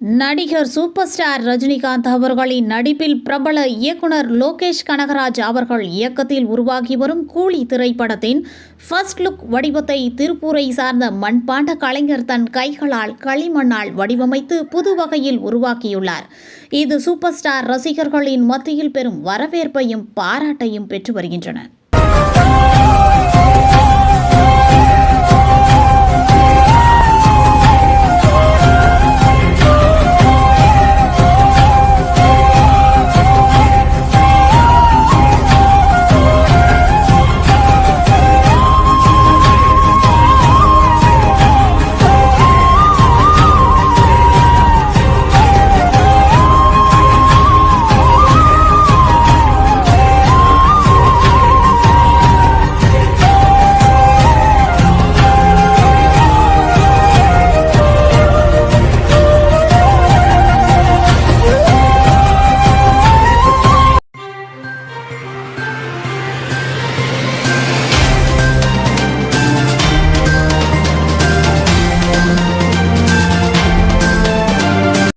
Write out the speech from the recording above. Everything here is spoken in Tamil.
நடிகர் சூப்பர் ஸ்டார் ரஜினிகாந்த் அவர்களின் நடிப்பில் பிரபல இயக்குனர் லோகேஷ் கனகராஜ் அவர்கள் இயக்கத்தில் உருவாகி வரும் கூலி திரைப்படத்தின் ஃபர்ஸ்ட் லுக் வடிவத்தை திருப்பூரை சார்ந்த மண்பாண்ட கலைஞர் தன் கைகளால் களிமண்ணால் வடிவமைத்து புது வகையில் உருவாக்கியுள்ளார். இது சூப்பர் ஸ்டார் ரசிகர்களின் மத்தியில் பெரும் வரவேற்பையும் பாராட்டையும் பெற்று வருகின்றன.